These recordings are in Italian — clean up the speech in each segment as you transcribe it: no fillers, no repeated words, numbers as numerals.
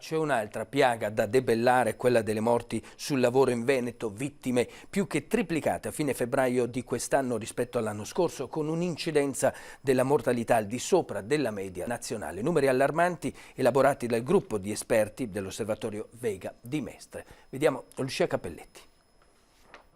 c'è un'altra piaga da debellare, quella delle morti sul lavoro in Veneto, vittime più che triplicate a fine febbraio di quest'anno rispetto all'anno scorso, con un'incidenza della mortalità al di sopra della media nazionale. Numeri allarmanti elaborati dal gruppo di esperti dell'Osservatorio Vega di Mestre. Vediamo Lucia Cappelletti.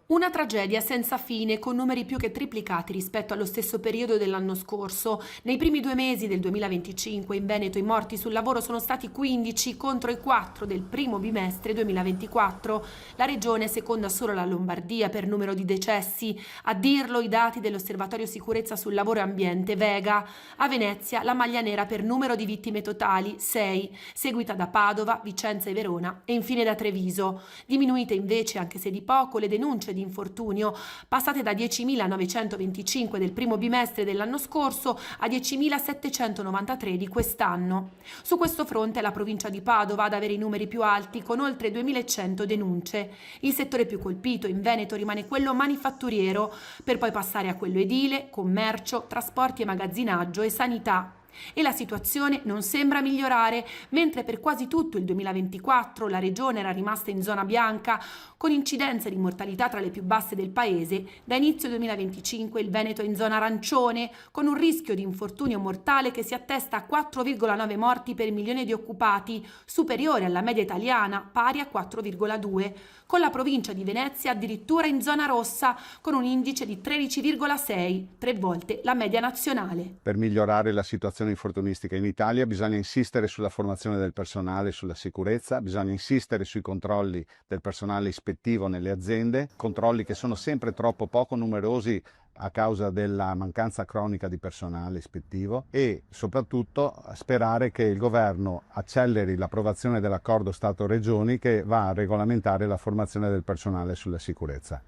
Una tragedia senza fine, con numeri più che triplicati rispetto allo stesso periodo dell'anno scorso. Nei primi 2 mesi del 2025 in Veneto i morti sul lavoro sono stati 15 contro i 4 del primo bimestre 2024. La regione è seconda solo alla Lombardia per numero di decessi. A dirlo i dati dell'Osservatorio Sicurezza sul Lavoro e Ambiente Vega. A Venezia la maglia nera per numero di vittime totali, 6, seguita da Padova, Vicenza e Verona e infine da Treviso. Diminuite invece, anche se di poco, le denunce di infortunio, passate da 10.925 del primo bimestre dell'anno scorso a 10.793 di quest'anno. Su questo fronte la provincia di Padova ad avere i numeri più alti, con oltre 2.100 denunce. Il settore più colpito in Veneto rimane quello manifatturiero, per poi passare a quello edile, commercio, trasporti e magazzinaggio e sanità. E la situazione non sembra migliorare, mentre per quasi tutto il 2024 la regione era rimasta in zona bianca, con incidenze di mortalità tra le più basse del paese. Da inizio 2025 il Veneto è in zona arancione, con un rischio di infortunio mortale che si attesta a 4,9 morti per milione di occupati, superiore alla media italiana, pari a 4,2, con la provincia di Venezia addirittura in zona rossa, con un indice di 13,6, 3 volte la media nazionale. Per migliorare la situazione infortunistica in Italia bisogna insistere sulla formazione del personale, sulla sicurezza, bisogna insistere sui controlli del personale ispettivo nelle aziende, controlli che sono sempre troppo poco numerosi a causa della mancanza cronica di personale ispettivo, e soprattutto sperare che il governo acceleri l'approvazione dell'accordo Stato-Regioni che va a regolamentare la formazione del personale sulla sicurezza.